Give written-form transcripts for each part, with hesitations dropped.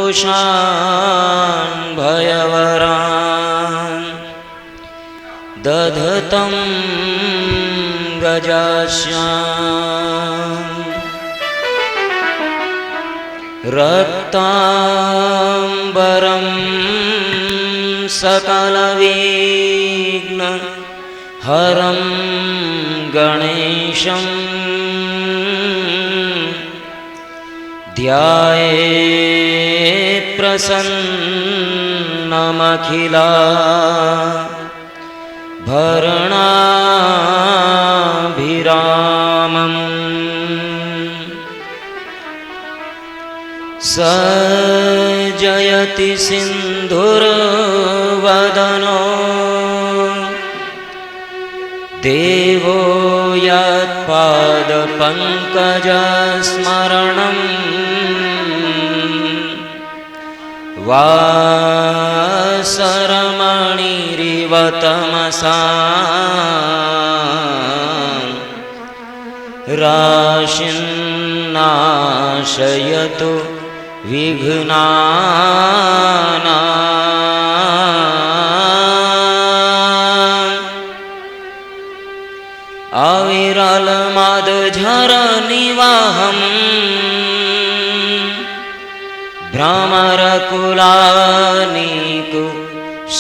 अंकुशान् भयवरान् दधतं गजास्याम् रक्तांबरं सकलविघ्न हरं गणेशं ध्यायेत् प्रसन्नमखिला भरणाभिरामम् स जयति सिन्धुर्वदनो देवो यत्पादपङ्कजस्मरणं वासरमणिरिव तमसा राशिन्नाशयतु विघ्नानाम् अविरलमदझरनिवाहं भ्रमरकुलानीकु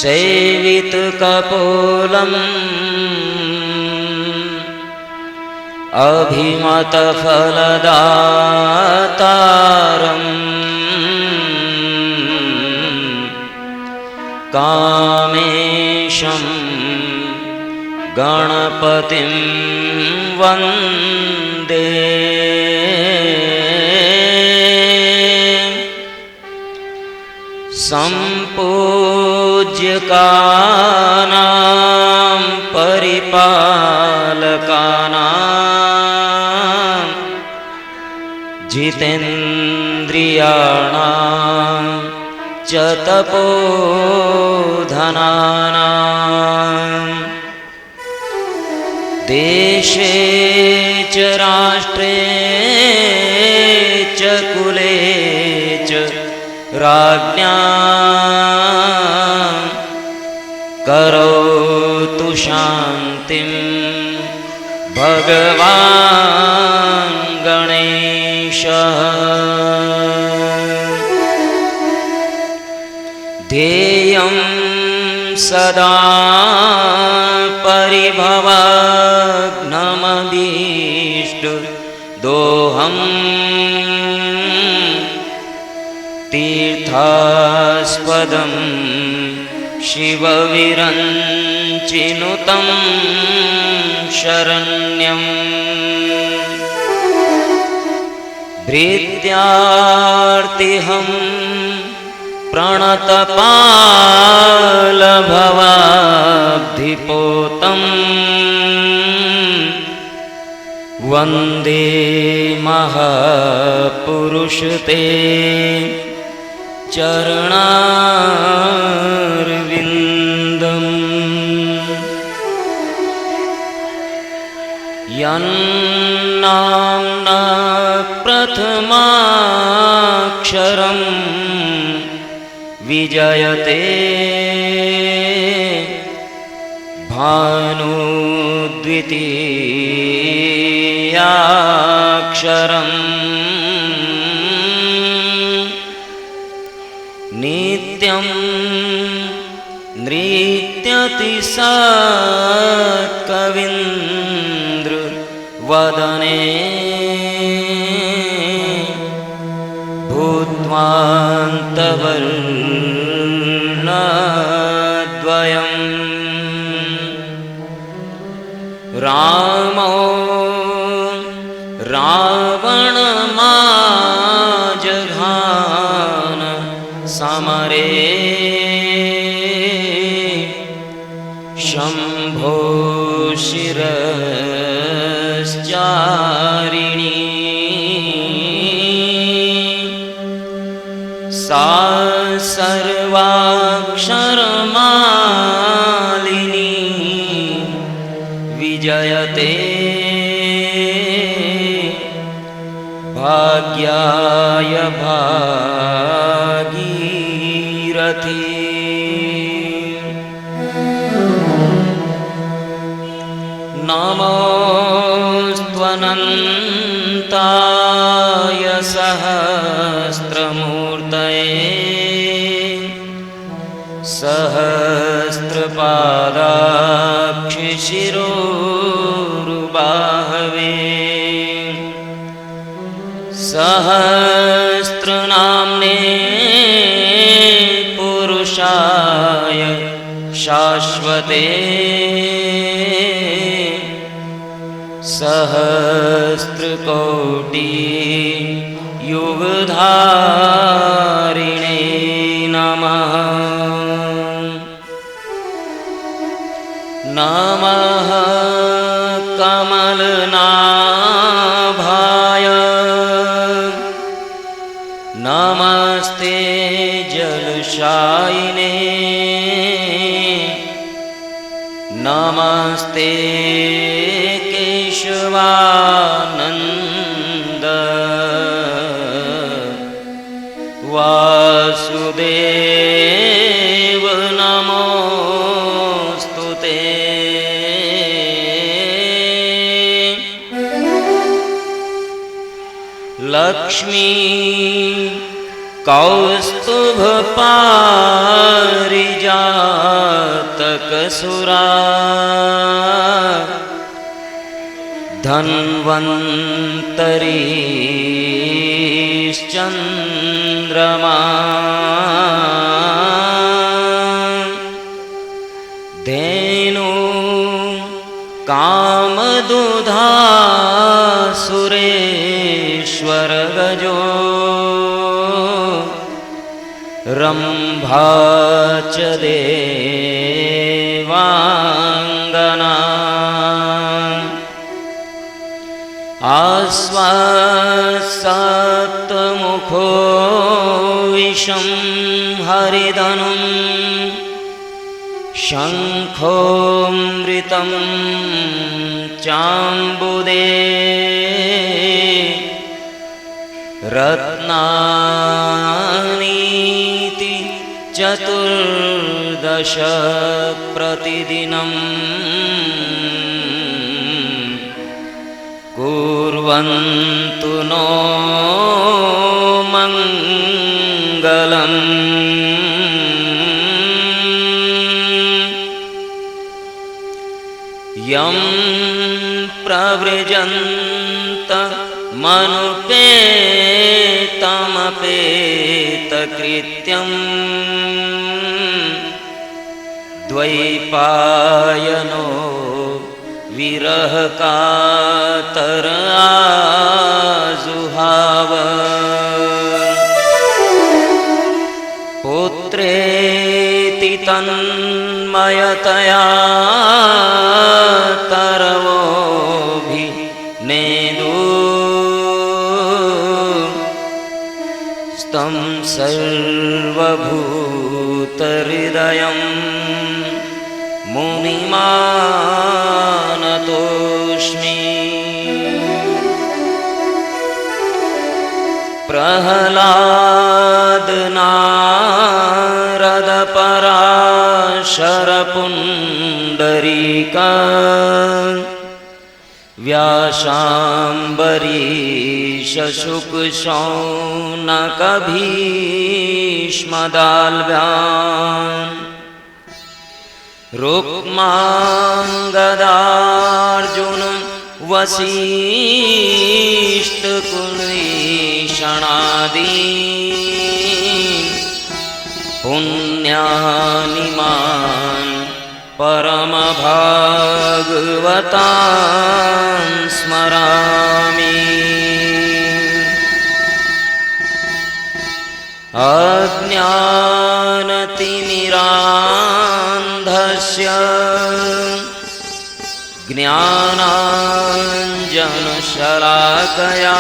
सेवितकपोलम् अभिमतफलदातारम् कामेशं गणपतिं वन्दे सम्पूज्यकानां परिपालकानां जितेन्द्रियाणां च तपोधनानां देशे च राष्ट्रे च कुले च राज्ञां करोतु शान्तिं भगवान् गणेशः ध्येयं सदा परिभवग्नमभीष्टदोहं तीर्थास्पदं शिवविरञ्चिनुतं शरण्यम् भृत्यार्तिहं प्रणतपालभवाब्धिपोतम् वन्दे महापुरुषते चरणारविन्दम् यन्नाम्ना प्रथमाक्षरं विजयते भानुद्वितीयाक्षरम् नित्यं नृत्यति सत्कवीन्द्रवदने भूत्वान्तवर्णद्वयम् रामो रावणमाजघान समरे शम्भो शिरश्चारिणी सा सर्वाक्षरमालिनी विजयते भाग्याय भागी नमोऽस्त्वनन्ताय सहस्रमूर्तये सहस्रपादाक्षिशिरोरुबाहवे सहस्रनाम्ने पुरुषाय शाश्वते सहस्रकोटि युगधारिणे नमः। नमः कमलनाभाय नमस्ते जलशायिने नमस्ते केशवानन्द वासुदेव नमोस्तुते। लक्ष्मी कौस्तुभपारिजातकसुरा धन्वन्तरीश्चन्द्रमा धेनु कामदुधासुरेश्वरगजो रम्भा च देवाङ्गना आस्वासप्तमुखो विषं हरिधनुं शङ्खोऽमृतं चाम्बुदे रत्नानीति चतुर्दश प्रतिदिनम् कुर्वन्तु नो मङ्गलम्। यं प्रव्रजन्त मनुपेतमपेतकृत्यम् द्वैपायनो विरहकातर आजुहाव पुत्रेति तन्मयतया तरवोऽभिनेदु स्तं सर्वभूतहृदयं मुनिमानतोऽस्मि। प्रह्लाद नारद पराशर पुण्डरीक व्यासाम्बरीश शुक शौनक भीष्मदाल्भ्यान् रुक्माङ्गदार्जुन वसिष्ठकुलैषणादीन् पुण्यानिमान् परमभागवतान् स्मरामि। अज्ञानतिमिरान्धस्य ज्ञानाञ्जनशलाकया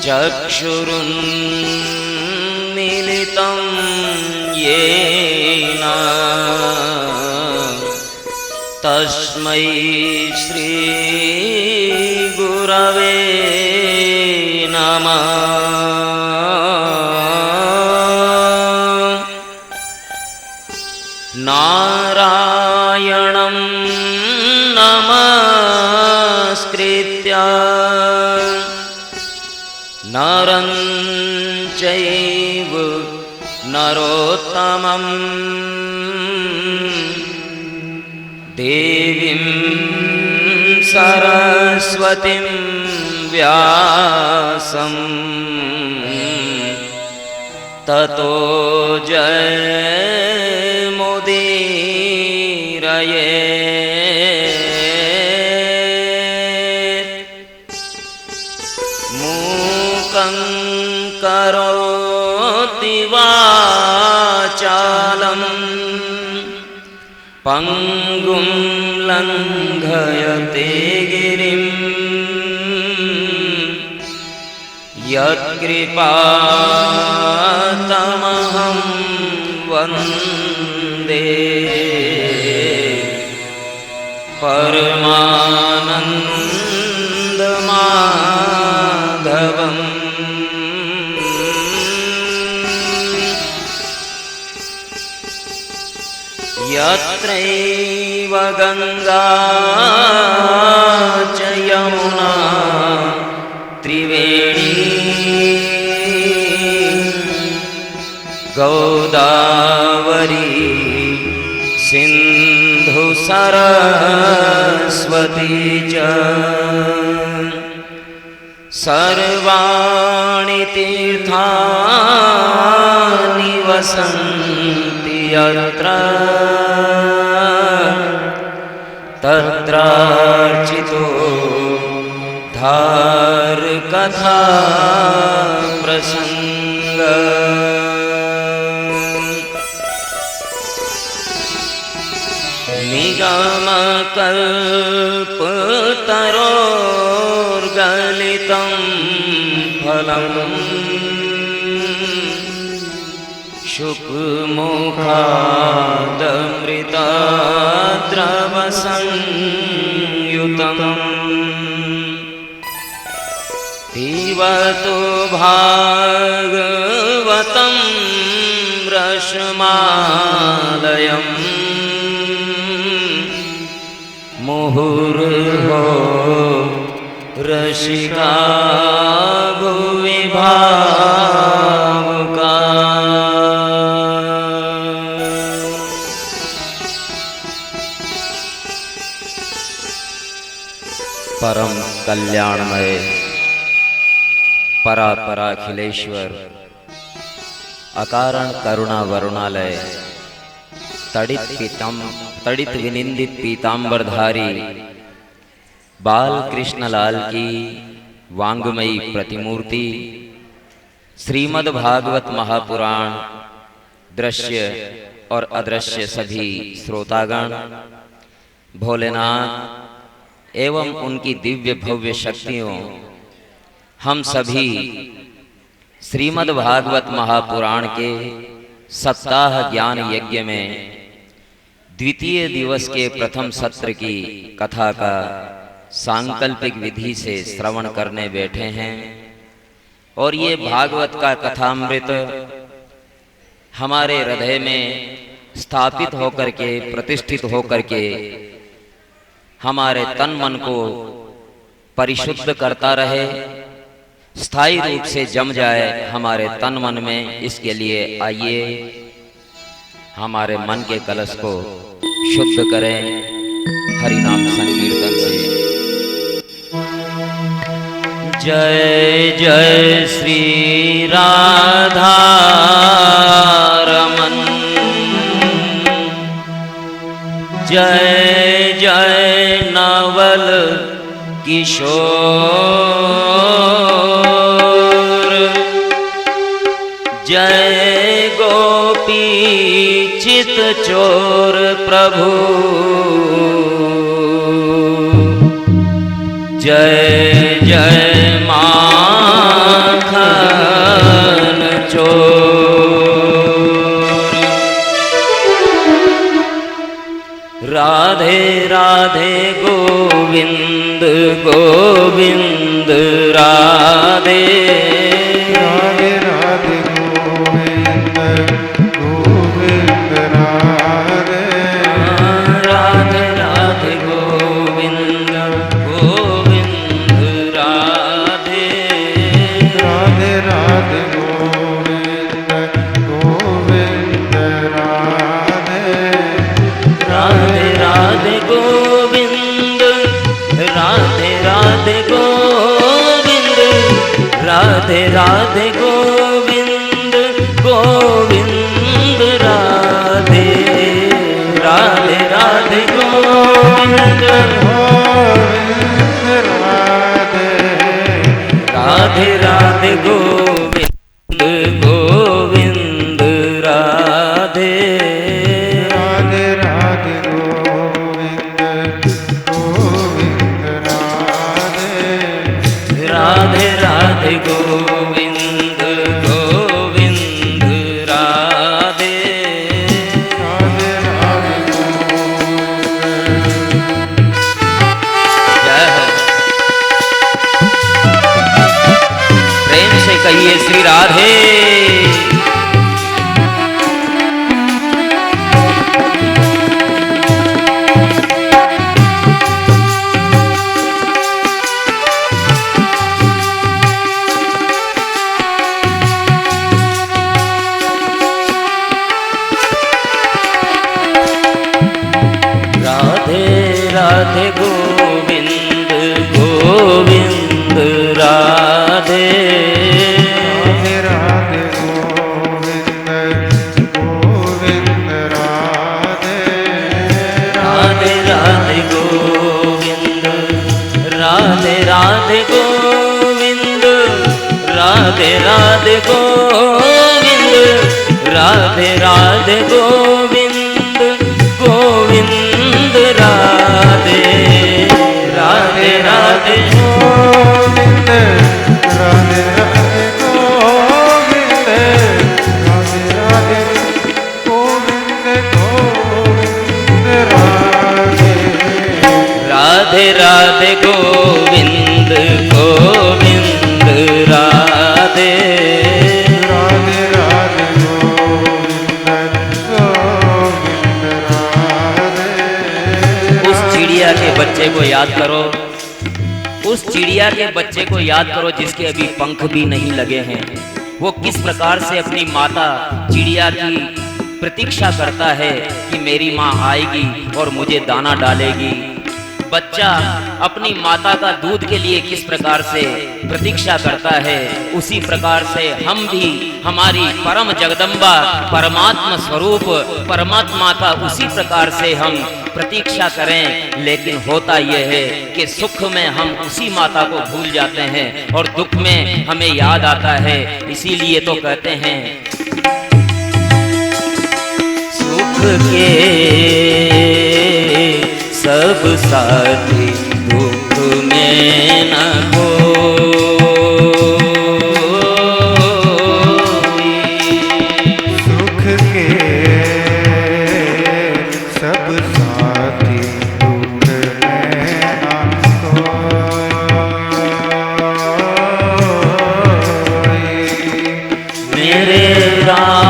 चक्षुरुन्मीलितं येन तस्मै श्री गुरवे नमः। नरं चैव नरोत्तमं देवीं सरस्वतीं व्यासं ततो जयमुदीरयेत् मूकं करोति वाचालं पंगुं लंघयते गिरिं यत्कृपातमहं वन्दे परमानन्दमाधवम्। यत्रैव गंगा च यमुना त्रिवेणी गोदावरी सिंधु सरस्वती च सर्वाणि तीर्थानि वसन्ति यत्र तत्रार्चितो धारकथा प्रसंग। निगमकल्पतरोर्गलितं फलम् शुकमुखादमृतद्रवसंयुतम् पिबतु भागवतं रसमालयम् मुहुर्हो रसिका भुवि भावुका। परम कल्याणमय परापराखिलेश्वर अकारण करुणा वरुणालय तड़ित विनिंदित पीतांबरधारी बाल कृष्णलाल की वांगमयी प्रतिमूर्ति श्रीमद् भागवत महापुराण दृश्य और अदृश्य सभी श्रोतागण भोलेनाथ एवं उनकी दिव्य भव्य शक्तियों हम सभी श्रीमद् भागवत महापुराण के सप्ताह ज्ञान यज्ञ में द्वितीय दिवस के प्रथम सत्र की कथा का सांकल्पिक विधि से श्रवण करने बैठे हैं और ये भागवत का कथामृत हमारे हृदय में स्थापित होकर के प्रतिष्ठित होकर के हमारे तन मन को परिशुद्ध करता रहे, स्थायी रूप से जम जाए हमारे तन मन में। इसके लिए आइए हमारे मन के कलश को शुद्ध करें हरि नाम संकीर्तन से। जय जय श्री राधा रमन, जय जय नवल किशोर, जय गोपी चित चोर प्रभु, जय जय माखन चोर। राधे राधे गोविंद गोविंद राधे, राधे राधे गोविंद गोविंद राधे, राधे राधे गोविंद गोविंद राधे, राधे राधे राधे गोविंद गोविंद राधे राधे राधे गोविंद राधे राधे गोविंद गोविंद राधे राधे राधे गोविंद गोविंद राधे राधे राधे गोविंद गोविंद राधे राधे राधे जय हो। प्रेम से कहिए श्री राधे। राधे राधे गोविंद गोविंद राधे राधे राधे गोविंद गोविंद राधे राधे राधे गोविंद राधे राधे गोविंद राधे राधे गोविंद राधे राधे गोविंद गोविंद राधे राधे राधे गोविंद राधे राधे गोविंद राधे राधे गोविंद गोविंद राधे राधे राधे गोविंद गोविंद राधे राधे राधे गोविंद गोविंद राधे उस चिड़िया के बच्चे को याद करो, उस चिड़िया के बच्चे को याद करो जिसके अभी पंख भी नहीं लगे हैं। वो किस प्रकार से अपनी माता चिड़िया की प्रतीक्षा करता है कि मेरी माँ आएगी और मुझे दाना डालेगी। बच्चा अपनी माता का दूध के लिए किस प्रकार से प्रतीक्षा करता है, उसी प्रकार से हम भी हमारी परम जगदम्बा परमात्मा स्वरूप परमात्मा का उसी प्रकार से हम प्रतीक्षा करें। लेकिन होता यह है कि सुख में हम उसी माता को भूल जाते हैं और दुख में हमें याद आता है। इसीलिए तो कहते हैं सुख के सब साथी दुख में न कोई। सुख के सब साथी दुख में न कोई। मेरे राम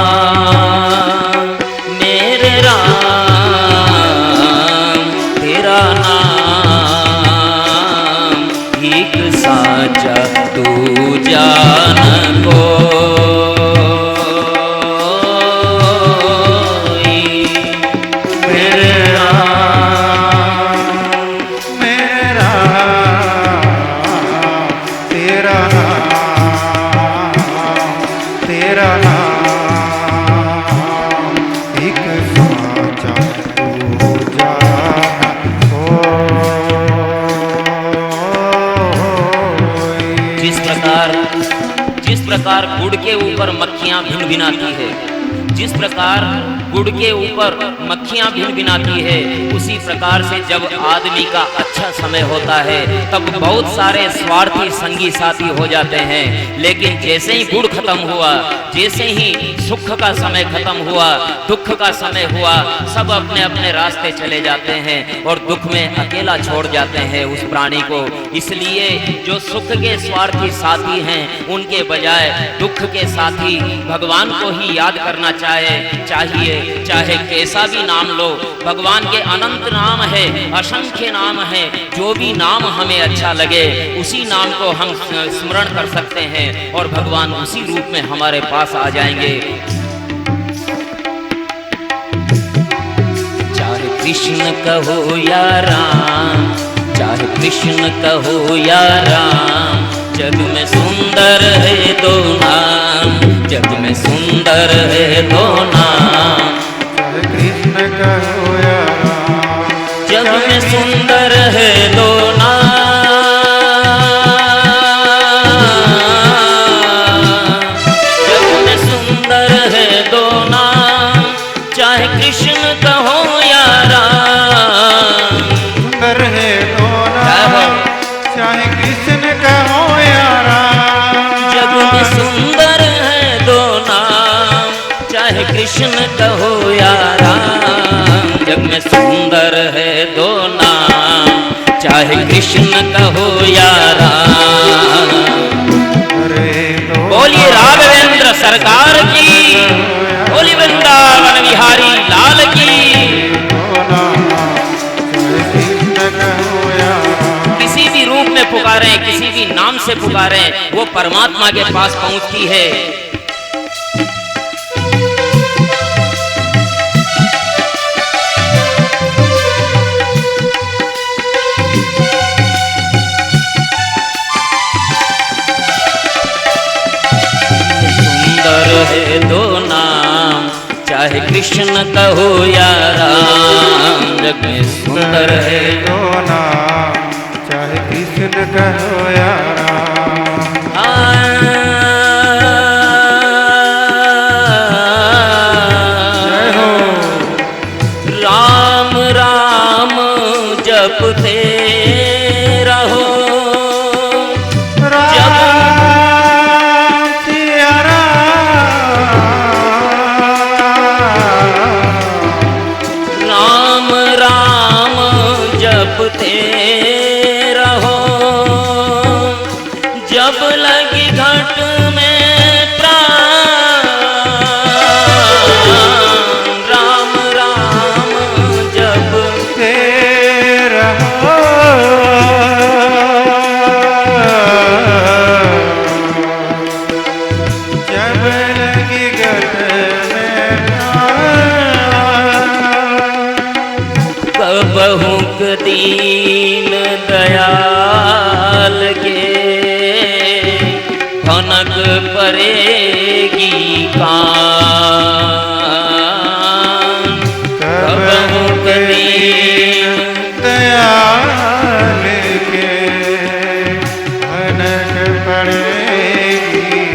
तेरा नाम एक साचा तू जान कोई। मेरे मेरा तेरा नाम एक साचा तू जान कोई। जिस प्रकार गुड़ के ऊपर मक्खियां भिनभिनाती है, जिस प्रकार गुड़ के ऊपर मक्खियां भिनभिनाती है, उसी प्रकार से जब आदमी का अच्छा समय होता है तब बहुत सारे स्वार्थी संगी साथी हो जाते हैं। लेकिन जैसे ही गुड़ खत्म हुआ, जैसे ही सुख का समय खत्म हुआ, दुख का समय हुआ, सब अपने अपने रास्ते चले जाते हैं और दुख में अकेला छोड़ जाते हैं उस प्राणी को। इसलिए जो सुख के स्वार्थी साथी हैं उनके बजाय दुख के साथी भगवान को ही याद करना चाहिए। चाहे कैसा भी नाम लो, भगवान के अनंत नाम है, असंख्य नाम है। जो भी नाम हमें अच्छा लगे उसी नाम को हम स्मरण कर सकते हैं और भगवान उसी रूप में हमारे पास आ जाएंगे। चाहे कृष्ण कहो या राम, चाहे कृष्ण कहो या राम, जग में सुंदर है दो नाम, जग में सुंदर है दो नाम। चाहे कृष्ण कहो या राम, जग में सुंदर है दो नाम, जग में सुंदर है दो नाम। चाहे कृष्ण कहो या राम, सुंदर है दो नाम, चाहे कृष्ण कहो या राम। जग में सुंदर है दो नाम, चाहे कृष्ण कहो या राम। जग में सुंदर है दो नाम, चाहे कृष्ण कहो या राम। बोलिए राघवेंद्र सरकार की, बोलिए वृंदावन बिहारी लाल की। किसी भी रूप में पुकारें, किसी भी नाम से पुकारें, वो परमात्मा के पास पहुंचती है। सुंदर है दो नाम, चाहे कृष्ण कहो या राम। जग में सुंदर है दो नाम, चाहे कृष्ण कहो या राम। राम जपते रहो, राम राम जपते रहो। जब लगी घट में प्राण, राम राम जपते रहो। जब लगी घट में बहुक दीन दयाल के भनक परेगी कान। बहुक दीन दयाल के भनक पड़ेगी।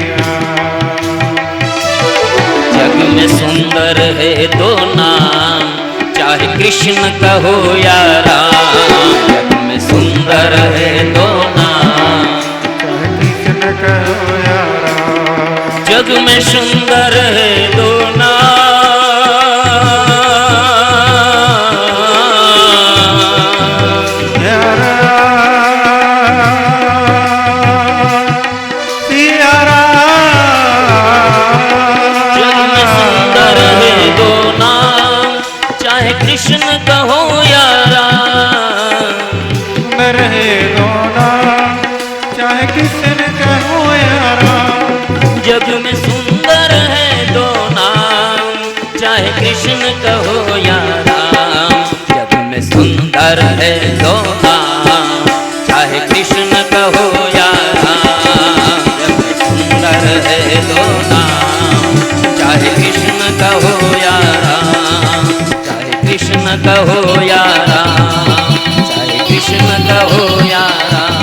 जग में सुंदर है दो नाम, चाहे कृष्ण कहो या राम। जग में सुंदर है दो नाम, चाहे कृष्ण कहो या राम। जग में सुंदर है दो नाम, या राम, सिया राम। जग में सुंदर है दो नाम, चाहे कृष्ण कहो या राम। सुंदर है दो नाम, चाहे कृष्ण कहो या राम। जग में सुंदर है दो नाम, चाहे कृष्ण कहो या राम। जग में सुंदर है दो नाम, चाहे कृष्ण कहो या राम। जग में सुंदर है दो नाम, चाहे कृष्ण कहो या राम। चाहे कृष्ण कहो या राम, चाहे कृष्ण कहो या राम,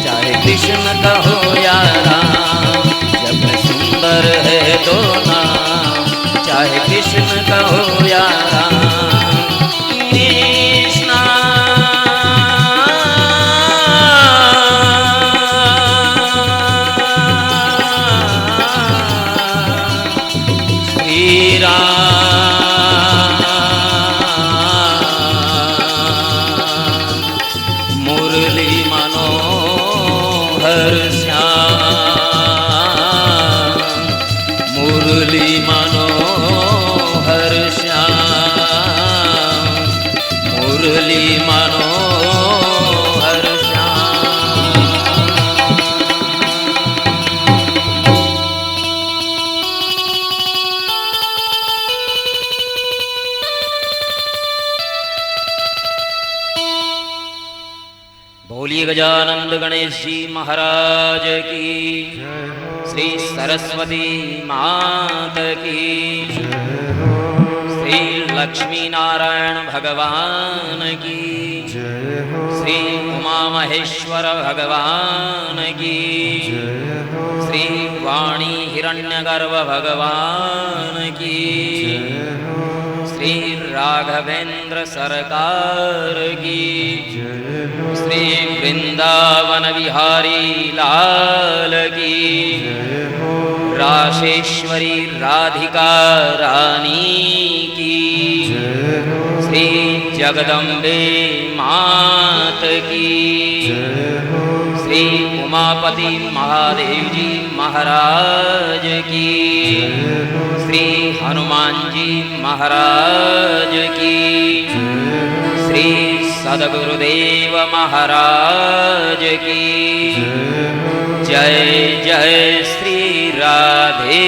चाहे कृष्ण कहो या राम। जग में सुंदर है दो नाम, चाहे कृष्ण कहो या राम। कृष्णा श्री राम गजानंद गणेश जी महाराज की, श्री सरस्वती मात की, श्री लक्ष्मी नारायण भगवान की, श्री उमा महेश्वर भगवान की, श्री वाणी हिरण्यगर्भ भगवान की, श्री राघवेंद्र सरकार की, श्री वृंदावन विहारी लाल की, राशेश्वरी राधिका रानी की, श्री जगदम्बे मात की, श्री उमापति महादेव जी महाराज की, श्री हनुमान जी महाराज की, श्री सद्गुरुदेव महाराज की। जय जय श्री राधे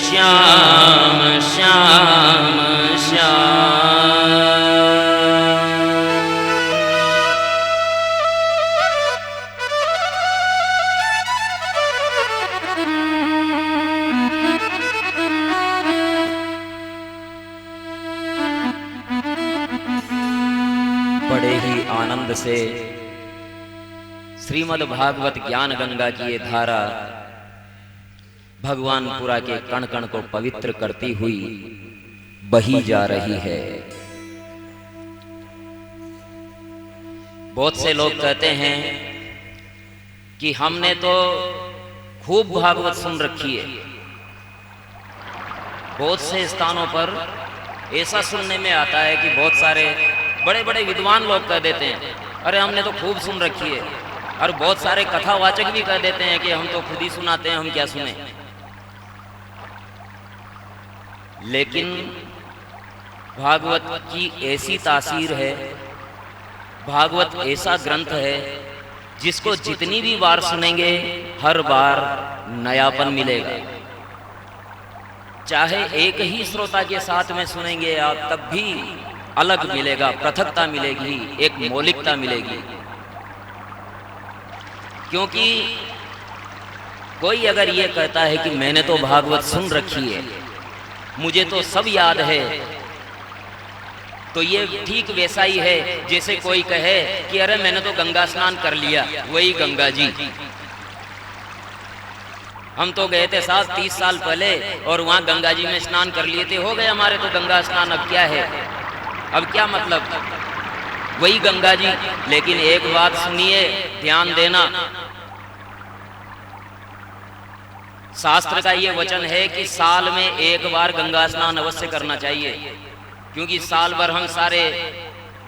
श्याम श्याम श्याम। बड़े ही आनंद से श्रीमद् भागवत ज्ञान गंगा की ये धारा भगवानपुरा के कण कण को पवित्र करती हुई बही जा रही है। बहुत से लोग कहते हैं कि हमने तो खूब भागवत सुन रखी है। बहुत से स्थानों पर ऐसा सुनने में आता है कि बहुत सारे बड़े बड़े विद्वान लोग कह देते हैं अरे हमने तो खूब सुन रखी है, और बहुत सारे कथावाचक भी कह देते हैं कि हम तो खुद ही सुनाते हैं, हम क्या सुने। लेकिन भागवत की ऐसी तासीर है, भागवत ऐसा ग्रंथ है जिसको जितनी भी बार सुनेंगे हर बार नयापन मिलेगा। चाहे एक ही श्रोता के साथ में सुनेंगे आप तब भी अलग मिलेगा, पृथकता मिलेगी, एक मौलिकता मिलेगी। क्योंकि कोई अगर ये कहता है कि मैंने तो भागवत सुन रखी है, मुझे तो सब याद है, तो ये ठीक वैसा ही है जैसे कोई कहे कि अरे मैंने तो गंगा स्नान कर लिया, वही गंगा जी। हम तो गए थे साहब 30 साल पहले और वहां गंगा जी में स्नान कर लिए थे, हो गए हमारे तो गंगा स्नान, अब क्या है, अब क्या मतलब, वही गंगा जी। लेकिन एक बात सुनिए, ध्यान देना, शास्त्र का ये वचन है कि साल में एक बार गंगा स्नान अवश्य करना चाहिए, क्योंकि साल भर हम सारे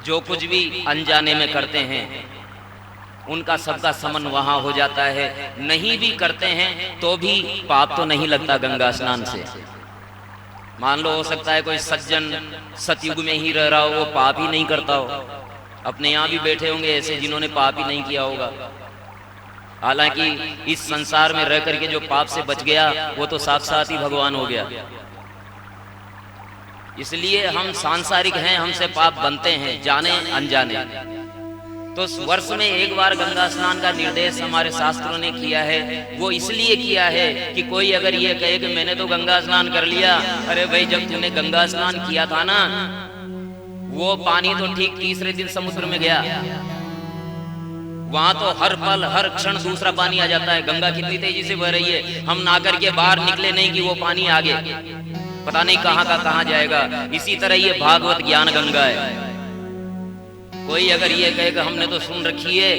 जो कुछ भी अनजाने में करते हैं उनका सबका समन वहां हो जाता है। नहीं भी करते हैं तो भी पाप तो नहीं लगता गंगा स्नान से। मान लो हो सकता है कोई सज्जन सतयुग में ही रह रहा हो, वो पाप ही नहीं करता हो। अपने यहाँ भी बैठे होंगे ऐसे जिन्होंने पाप ही नहीं किया होगा। हालांकि इस संसार में रह करके जो पाप से बच गया वो तो साक्षात ही भगवान हो गया। इसलिए हम सांसारिक हैं, हमसे पाप बनते हैं जाने अनजाने। तो वर्ष में एक बार गंगा स्नान का निर्देश हमारे शास्त्रों ने किया है। वो इसलिए किया है कि कोई अगर ये कहे कि मैंने तो गंगा स्नान कर लिया, अरे भाई जब तूने गंगा स्नान किया था ना, वो पानी तो ठीक तीसरे दिन समुद्र में गया, वहां तो हर पल हर क्षण दूसरा पानी आ जाता है। गंगा कितनी तेजी से बह रही है, हम ना करके बाहर निकले नहीं कि वो पानी आगे पता नहीं कहां का कहां जाएगा। इसी तरह ये भागवत ज्ञान गंगा है। कोई अगर ये कहे कि हमने तो सुन रखी है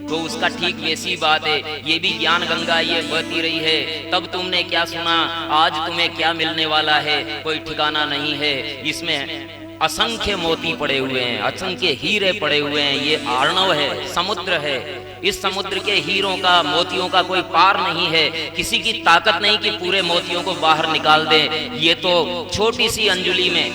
तो उसका ठीक वैसी बात है, ये भी ज्ञान गंगा ये बहती रही है। तब तुमने क्या सुना, आज तुम्हें क्या मिलने वाला है कोई ठिकाना नहीं है। इसमें असंख्य मोती पड़े हुए हैं, असंख्य हीरे पड़े हुए हैं। ये आर्णव है, समुद्र है। इस समुद्र के हीरों का मोतियों का कोई पार नहीं है। किसी की ताकत नहीं कि पूरे मोतियों को बाहर निकाल दे। ये तो छोटी सी अंजुली में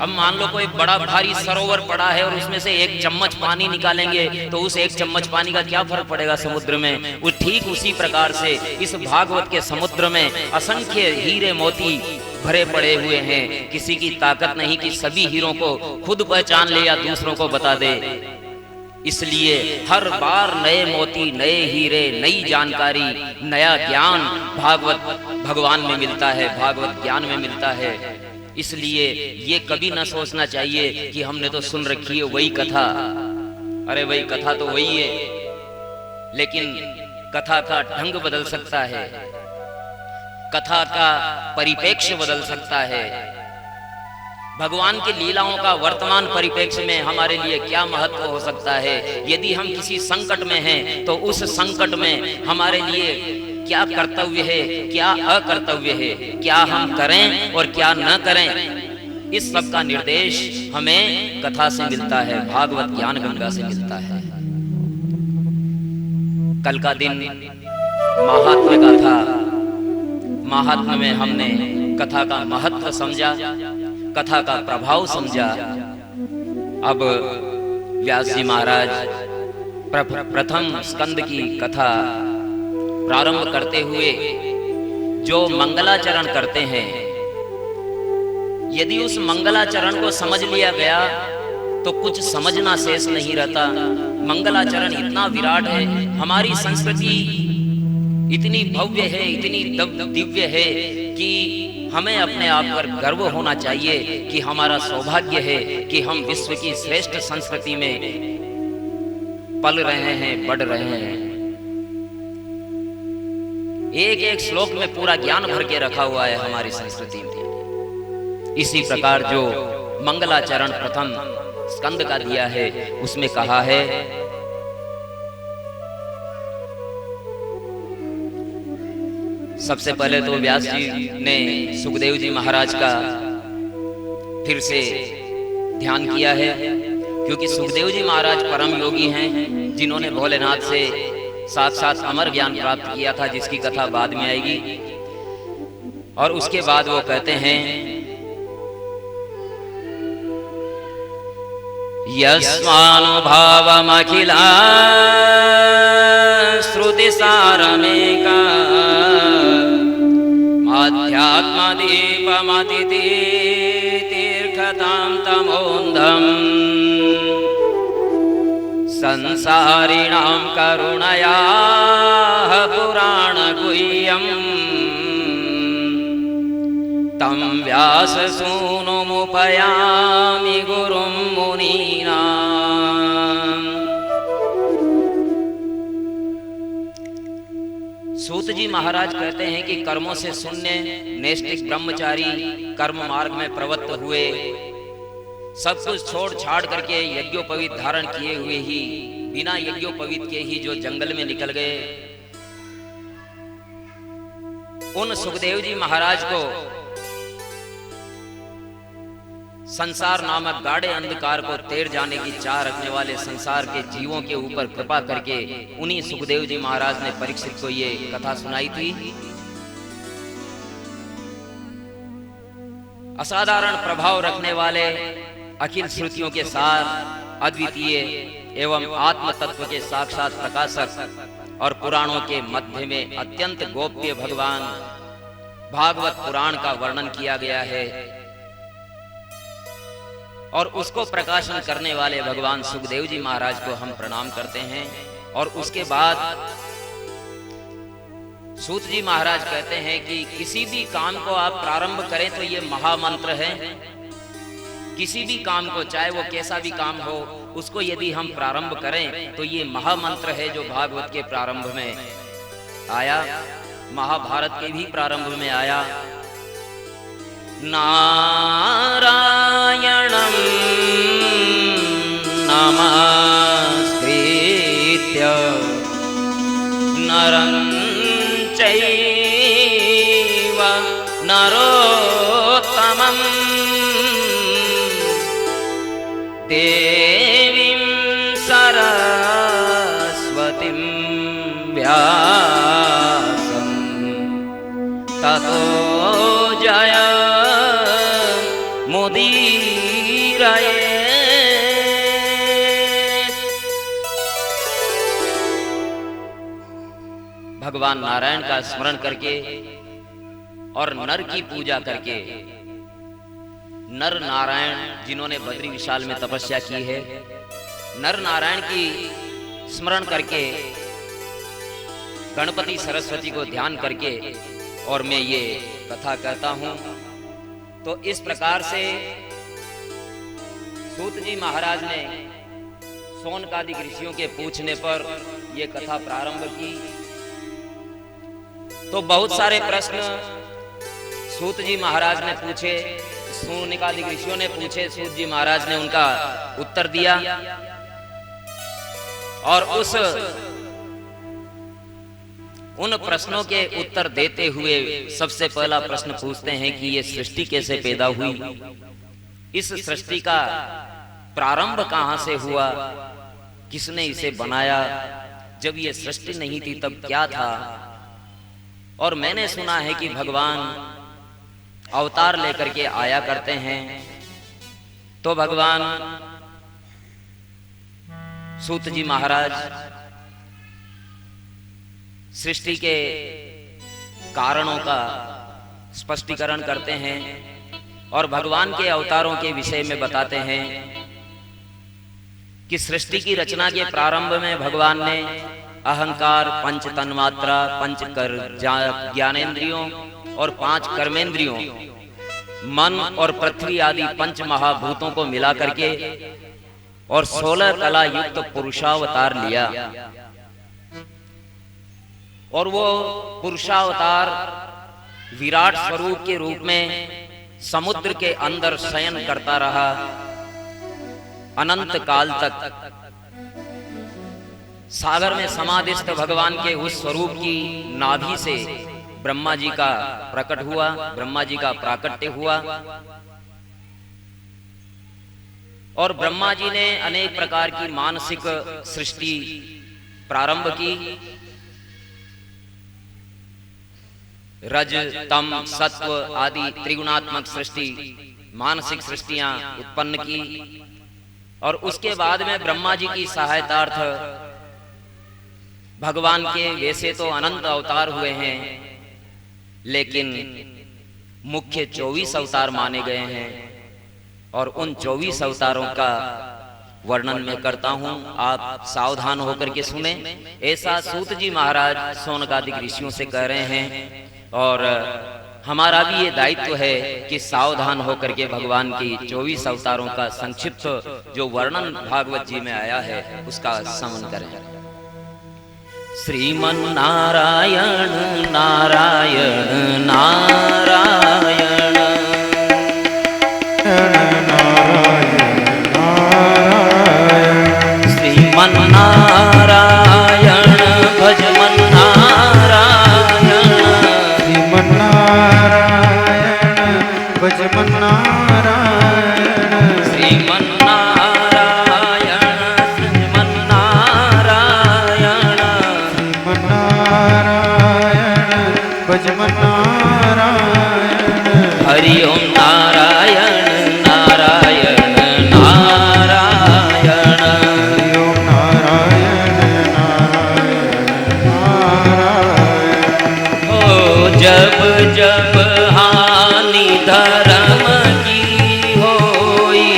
अब मान लो कोई बड़ा भारी सरोवर पड़ा है और उसमें से एक चम्मच पानी निकालेंगे तो उस एक चम्मच पानी का क्या फर्क पड़ेगा समुद्र में। वो ठीक उसी प्रकार से इस भागवत के समुद्र में असंख्य हीरे मोती भरे पड़े हुए हैं। किसी की ताकत नहीं कि सभी हीरों को खुद पहचान ले या दूसरों को बता दे। इसलिए हर बार नए मोती, नए हीरे, नई जानकारी, नया ज्ञान भागवत भगवान में मिलता है, भागवत ज्ञान में मिलता है। इसलिए ये कभी ना सोचना चाहिए कि हमने तो सुन रखी है वही कथा। अरे वही कथा तो वही है, लेकिन कथा का ढंग बदल सकता है, कथा का परिप्रेक्ष्य बदल सकता है। भगवान की लीलाओं का वर्तमान परिप्रेक्ष्य में हमारे लिए क्या महत्व हो सकता है। यदि हम किसी संकट में हैं तो उस संकट में हमारे लिए क्या कर्तव्य है, क्या अकर्तव्य है, क्या हम करें और क्या न करें, इस सब का निर्देश हमें कथा से मिलता है, भागवत ज्ञान गंगा से मिलता है। कल का दिन महात्म्य का था। महात्म्य में हमने कथा का महत्व समझा, कथा का प्रभाव समझा। अब व्यास जी महाराज प्रथम स्कंद की कथा प्रारंभ करते हुए जो मंगलाचरण करते हैं, यदि उस मंगलाचरण को समझ लिया गया तो कुछ समझना शेष नहीं रहता। मंगलाचरण इतना विराट है, हमारी संस्कृति इतनी भव्य है, इतनी दिव्य है कि हमें अपने आप पर गर्व होना चाहिए कि हमारा सौभाग्य है कि हम विश्व की श्रेष्ठ संस्कृति में पल रहे हैं, बढ़ रहे हैं। एक एक श्लोक में पूरा ज्ञान भर के रखा हुआ है हमारी संस्कृति में। इसी प्रकार जो मंगलाचरण प्रथम स्कंद का दिया है उसमें कहा है, सबसे पहले तो व्यास जी ने सुखदेव जी महाराज का फिर से ध्यान किया है, क्योंकि सुखदेव जी महाराज परम योगी हैं जिन्होंने भोलेनाथ से साक्षात अमर ज्ञान प्राप्त किया था, जिसकी कथा बाद में आएगी। और उसके बाद वो कहते हैं, यस्मानुभावमखिला श्रुति सारमेका आध्यात्मदीपमतिथि तीर्थतां तमोन्धम् संसारिणां करुणया पुराणगुह्यम् तं व्याससूनुमुपयामि गुरुं मुनीनाम्। सूत जी महाराज कहते हैं कि कर्मों से शून्य नैष्ठिक ब्रह्मचारी कर्म मार्ग में प्रवृत्त हुए, सब कुछ छोड़ छाड़ करके यज्ञोपवीत धारण किए हुए ही, बिना यज्ञोपवीत के ही जो जंगल में निकल गए, उन सुखदेव जी महाराज को संसार नामक गाढ़े अंधकार को तैर जाने की चाह रखने वाले संसार के जीवों के ऊपर कृपा करके उन्हीं सुखदेव जी महाराज ने परीक्षित को ये कथा सुनाई थी। असाधारण प्रभाव रखने वाले अखिल श्रुतियों के साथ अद्वितीय एवं आत्म तत्व के साक्षात प्रकाशक और पुराणों के मध्य में अत्यंत गोप्य भगवान भागवत पुराण का वर्णन किया गया है, और उसको प्रकाशन करने वाले भगवान सुखदेव जी महाराज को हम प्रणाम करते हैं। और उसके बाद सूत जी महाराज कहते हैं कि किसी भी काम को आप प्रारंभ करें तो ये महामंत्र है। किसी भी काम को, चाहे वो कैसा भी काम हो, उसको यदि हम प्रारंभ करें तो ये महामंत्र है जो भागवत के प्रारंभ में आया, महाभारत के भी प्रारंभ में आया। नारायणं नमस्कृत्य नरं चैव नरोत्तमं देवीं सरस्वतीं व्यासं ततो जय मुदीरये भगवान नारायण का स्मरण करके और नर की पूजा करके, नर नारायण जिन्होंने बद्री विशाल में तपस्या की है, नर नारायण की स्मरण करके, गणपति सरस्वती को ध्यान करके और मैं ये कथा कहता हूं। तो इस प्रकार से सूत जी महाराज ने शौनकादिक ऋषियों के पूछने पर यह कथा प्रारंभ की। तो बहुत सारे प्रश्न सूत जी महाराज ने पूछे, शौनकादिक ऋषियों ने पूछे, सूत जी महाराज ने उनका उत्तर दिया। और उन प्रश्नों के उत्तर देते हुए सबसे पहला प्रश्न पूछते हैं कि ये सृष्टि कैसे पैदा हुई, इस सृष्टि का प्रारंभ कहां से हुआ, किसने इसे बनाया, जब ये सृष्टि नहीं थी तब क्या था। और मैंने सुना है कि भगवान अवतार लेकर के आया करते हैं। तो भगवान सूत जी महाराज सृष्टि के कारणों का स्पष्टीकरण करते हैं और भगवान के अवतारों के विषय में बताते हैं कि सृष्टि की रचना के प्रारंभ में भगवान ने अहंकार, पंच तन्मात्रा, पंच ज्ञानेंद्रियों और 5 कर्मेंद्रियों, मन और पृथ्वी आदि 5 महाभूतों को मिला करके और 16 कला युक्त पुरुषावतार लिया। और वो पुरुषावतार विराट स्वरूप के रूप में समुद्र के अंदर शयन करता रहा अनंत काल तक। सागर में समाधिस्थ भगवान के उस स्वरूप की नाभि से ब्रह्मा जी का प्रकट हुआ, ब्रह्मा जी का प्राकट्य हुआ। और ब्रह्मा जी ने अनेक प्रकार की मानसिक सृष्टि प्रारंभ की। रज, तम, सत्व आदि त्रिगुणात्मक सृष्टि, मानसिक सृष्टियां उत्पन्न की। और उसके बाद में ब्रह्मा जी की सहायतार्थ भगवान के वैसे तो अनंत अवतार हुए हैं, लेकिन मुख्य 24 अवतार माने गए हैं। और उन 24 अवतारों का वर्णन मैं करता हूं, आप सावधान होकर के सुने। ऐसा सूत जी महाराज शौनकादिक ऋषियों से कह रहे हैं। और हमारा भी ये दायित्व है कि सावधान होकर के भगवान की 24 अवतारों का संक्षिप्त जो वर्णन भागवत जी में आया है उसका श्रवण करें। श्रीमन नारायण नारायण नारायण श्रीमन नारायण भजमन नारायण, श्रीमन नारायण भजमन नारायण, श्रीमन नारायण श्रीमन नारायण, श्रीमन नारायण भजमन नारायण। हरि ओम नारायण नारायण नारायण, हरि ओम नारायण नारायण नारायण। ओ जब जब हानि धर्म की होई,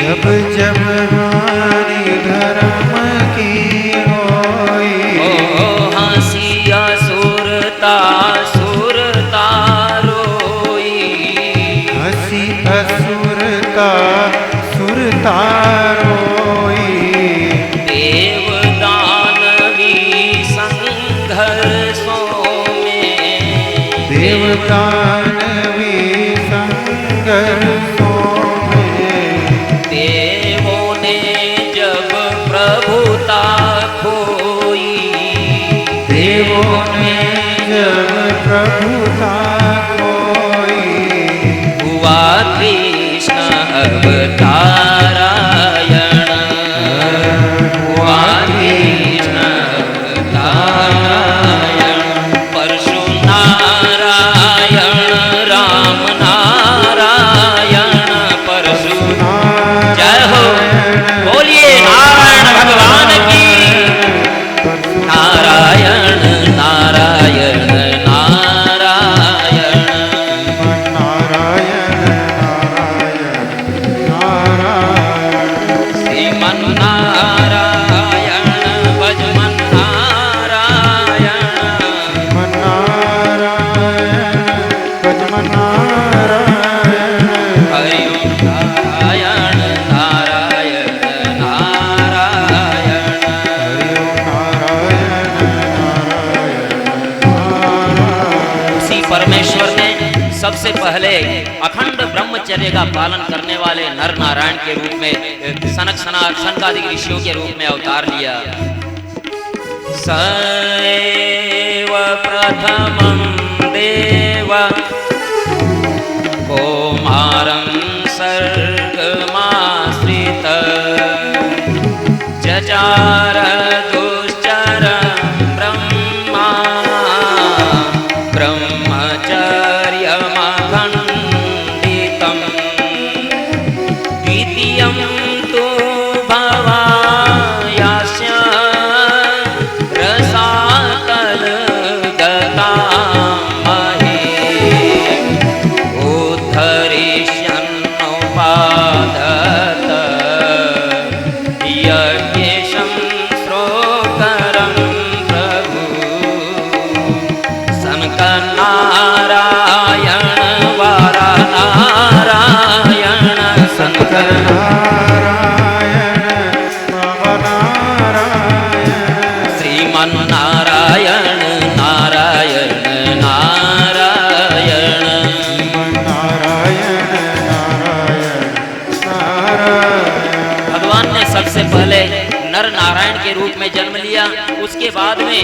जब जब हानि धर्म की होई, ओ हंसिया सुरता सुरता रोई, हंसी असुरता सुरता रोई, देव दानवी संघर्षों में, देवदानवी संघर्षों में, देवों ने जब प्रभुता खोई, देवों ने जब प्रभुता खोई, हुआ कृष्ण अवतारायण, हुआ कृष्ण अवतारायण, परशु नारायण राम नारायण परशु। जय हो, बोलिए नारायण भगवान की। नारायण नारायण नारायण भज मन नारायण मन नारायण भज मन नारायण हरि ओम नारायण नारायण नारायण हरि ओम नारायण नारायण। उसी परमेश्वर ने सबसे पहले अखंड ब्रह्मचर्य का पालन करने वाले नर नारायण के रूप में सनकादिक ऋषियों के रूप में अवतार लिया। सैव प्रथमं देव कौमारं सर्गमाश्रित जचार दुश्चर ब्रह्मा ब्रह्मचर्यमखण्डितं द्वितीयं तु भवायास्य रसातलगतामहे उद्धरिष्यन्नुपादत यज्ञेशं श्रोकरं प्रभु सनकनारायण वारा नारायण शंकर नारायण बाबा नारायण श्रीमन्नारायण नारायण नारायण नारायण नारायण नारायण। भगवान ने सबसे पहले नर नारायण के रूप में जन्म लिया। उसके बाद में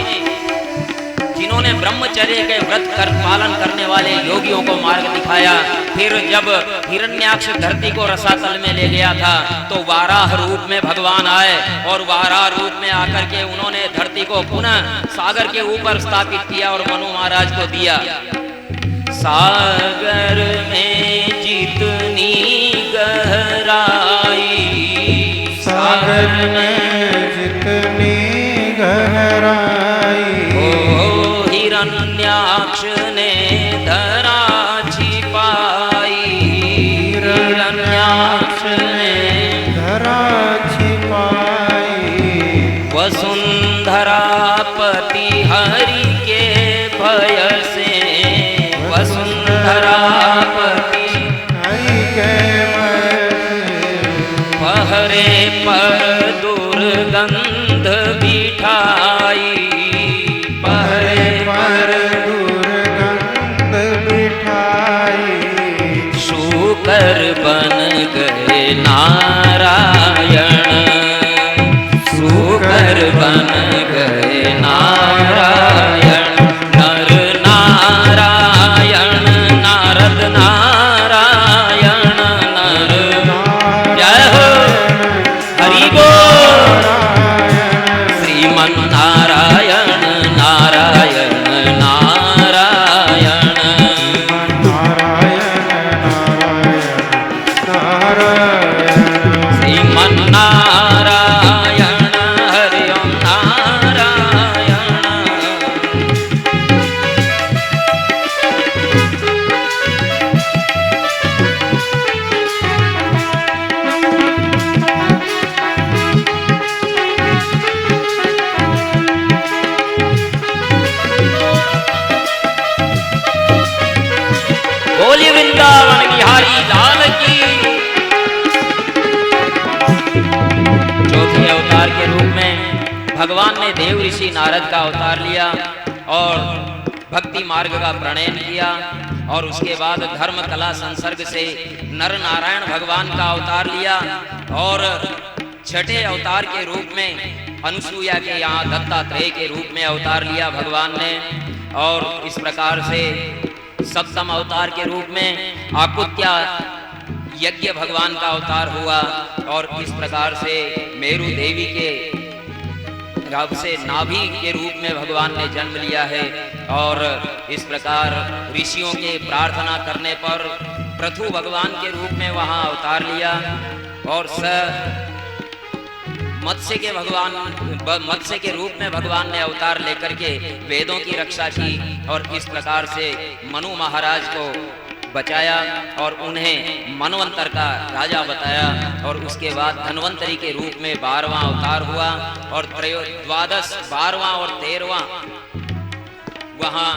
जिन्होंने ब्रह्मचर्य के व्रत कर पालन करने वाले योगियों को मार्ग दिखाया। फिर जब हिरण्याक्ष धरती को रसातल में ले गया था तो वाराह रूप में भगवान आए और वाराह रूप में आकर के उन्होंने धरती को पुनः सागर के ऊपर स्थापित किया और मनु महाराज को दिया। सागर में जितनी गहराई सागर में जितनी गहराई हिरण्याक्ष ने धरा छिपाई हिरण्याक्ष ने धरा छिपाई वसुंधरा पति हरि के भय से वसुंधरा पति हरि के पहरे पर दुर्गंध बिठाई पहरे पर दुर्गंध बिठाई शूकर बन गए नारायण शूकर बन गए नारायण नर नारायण नारद नारायण नर जय हो हरि बोल श्रीमन्नारायण नारायण नारायण श्रीमन्नारायण हरि ओम नारायण। बोलिए वृंदावन बिहारी लाल की। चौथे अवतार के रूप में भगवान ने देव ऋषि नारद का अवतार लिया और भक्ति मार्ग का प्रणयन किया और उसके बाद धर्म कला संसर्ग से नर नारायण भगवान का अवतार लिया और छठे अवतार के रूप में अनुसूया के यहाँ दत्तात्रेय के रूप में अवतार लिया भगवान ने और इस प्रकार से सप्तम अवतार के रूप में आकुत्या यज्ञ भगवान का अवतार हुआ और इस प्रकार से मेरु देवी के गर्भ से नाभि के रूप में भगवान ने जन्म लिया है और इस प्रकार ऋषियों के प्रार्थना करने पर पृथु भगवान के रूप में वहां अवतार लिया और मत्स्य के रूप में भगवान ने अवतार लेकर के वेदों की रक्षा की और इस प्रकार से मनु महाराज को बचाया और उन्हें मनवंतर का राजा बताया। और उसके बाद धन्वंतरी के रूप में 12वां अवतार हुआ और 12वां और 13वां वहां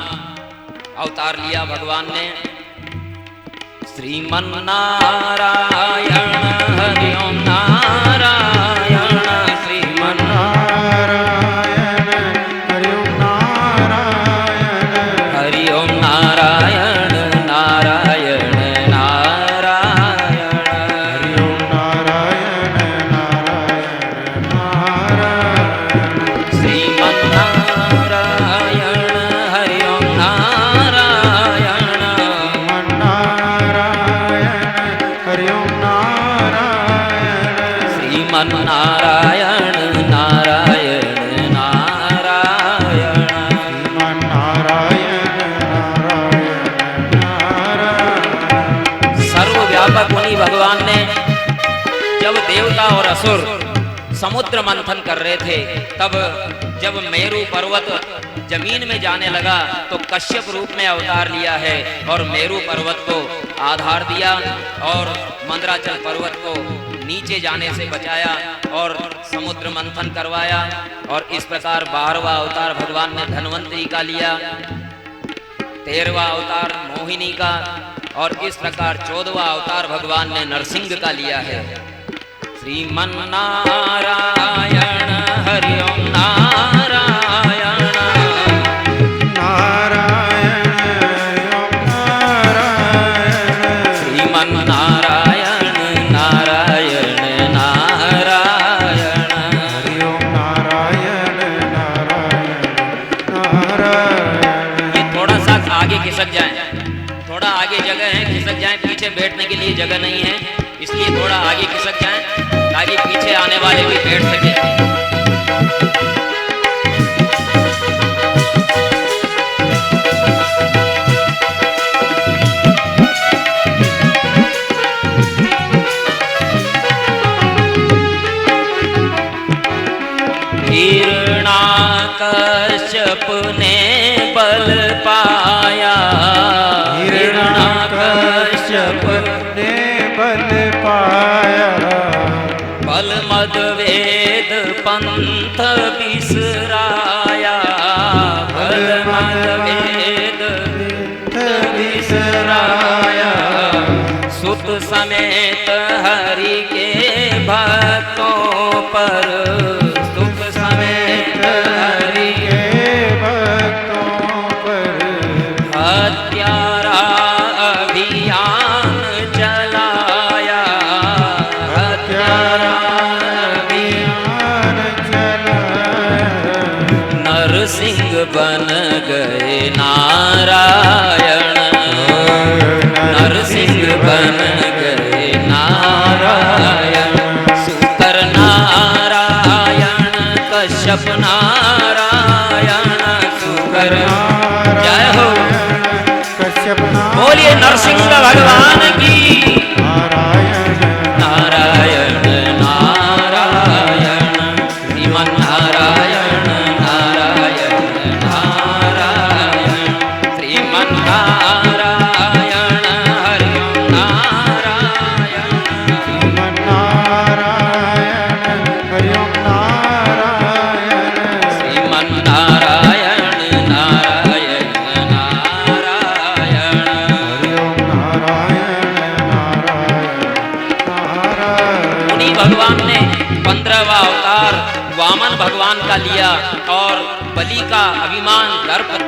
अवतार लिया भगवान ने। श्रीमन्नारायण हरि ओम नारायण, श्रीमन्नारायण हरि ओम नारायण, हरि ओम नारायण नारायण नारायण, हरि ओम नारायण नारायण नारायण, श्रीमन्नारायण हरि ओम नारायण, हरि ओम नारायण, श्रीमन्नारायण नारायण नारायण, श्रीमन्नारायण नारायण नारायण। सर्वव्यापक मुनि भगवान ने जब देवता और असुर समुद्र मंथन कर रहे थे, तब जब मेरु पर्वत जमीन में जाने लगा तो कश्यप रूप में अवतार लिया है और मेरु पर्वत को आधार दिया और मंदराचल पर्वत को नीचे जाने से बचाया और समुद्र मंथन करवाया। और इस प्रकार 12वां अवतार भगवान ने धन्वंतरी का लिया, 13वां अवतार मोहिनी का, और इस प्रकार 14वां अवतार भगवान ने नरसिंह का लिया है। श्रीमन्नारायण हरि ओम नारायण, नारायण हरि ओम नारायण, श्रीमन्नारायण नारायण नारायण, हरि ओम नारायण नारायण नारायण। ये थोड़ा सा आगे खिसक जाए, थोड़ा आगे जगह है, खिसक जाए, पीछे बैठने के लिए जगह नहीं है, इसलिए थोड़ा आगे खिसक जाए ताकि पीछे आने वाले भी बैठ सके। हिरण्याकश्यप ने बल पाया, हिरण्याकश्यप ने बल पाया, बल मद वेद पंथ बिसराया, बल मद वेद बिसराया, सुत समेत हरि के भक्तों पर, सुत समेत हरि के भक्तों पर, हत्यारा अभियान चलाया, हत्यारा अभियान चलाया, नरसिंह बन गए नारायण, नरसिंह बन गए नारायण, सुकर नारायण कश्यप नारायण, सुकर जय हो। कश्यप बोलिए नरसिंह भगवान की। नारायण नारायण नारायण, श्रीमन्नारायण नारायण नारायण, श्रीमन्नारायण हरि ओम नारायण, श्रीमन्नारायण हरि ओम नारायण, श्रीमन्नारायण नारायण नारायण, हरि ओम नारायण नारायण नारायण। मुनि भगवान ने 15वां अवतार वामन भगवान का लिया और बलि का अभिमान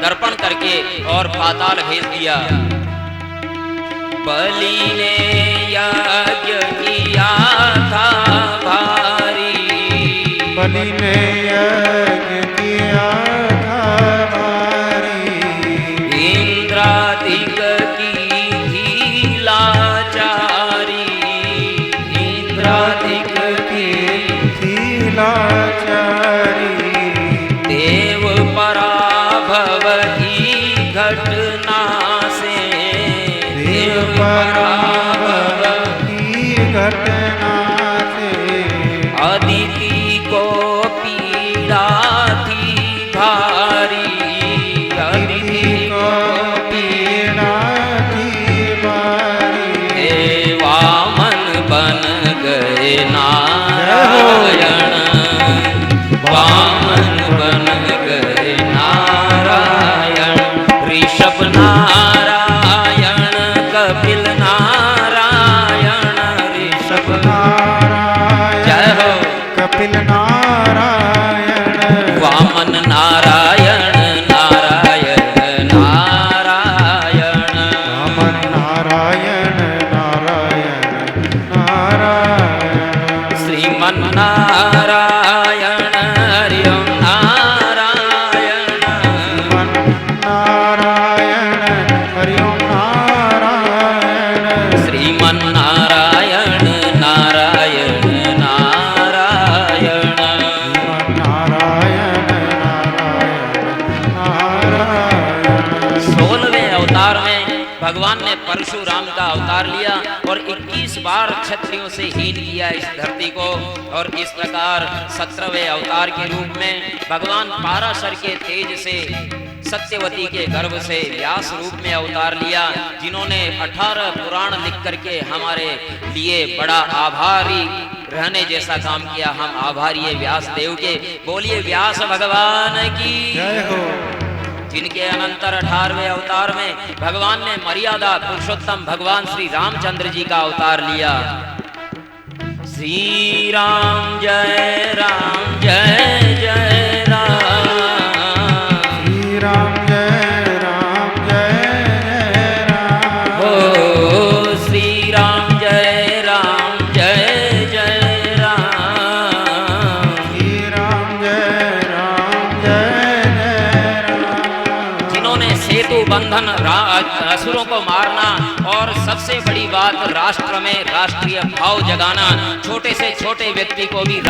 दर्पण करके और पाताल भेज दिया। बलि ने यज्ञ किया था भारी, बलि ने यज्ञ किया था भारी, इंद्रादिक की थी लाचारी, इंद्रादिक की थी लाचारी, देव पराभव की घटना से, देव पराभव की घटना से, अदिति को पीड़ा वामन नारायण नारायण नारायण। वामन नारायण नारायण नारायण। श्रीमन नारायण हरि ओम नारायण। श्रीमन नारायण हरि ओम नारायण। श्रीमन नारायण नारायण नारायण। नारायण नारायण। 16वें अवतार में भगवान ने परशुराम का अवतार लिया और 21 बार क्षत्रियों से हीन किया इस धरती को। और इस प्रकार 17वें अवतार के रूप में भगवान पाराशर के तेज से सत्यवती के गर्भ से व्यास रूप में अवतार लिया, जिन्होंने 18 पुराण लिख करके हमारे लिए बड़ा आभारी रहने जैसा काम किया। हम आभारी है व्यास देव के। बोलिए व्यास भगवान की जय हो। जिनके अनंतर 18वें अवतार में भगवान ने मर्यादा पुरुषोत्तम भगवान श्री रामचंद्र जी का अवतार लिया। श्री राम जय राम जय जय राम। श्री राम जय राम जय जय राम। हो श्री राम जय राम जय जय राम। श्री राम जय राम जय जय राम। जिन्होंने सेतु बंधन असुरों को मारना और सबसे बड़ी बात राष्ट्र में राष्ट्रीय भाव जगाना, छोटे से छोटे व्यक्ति को भी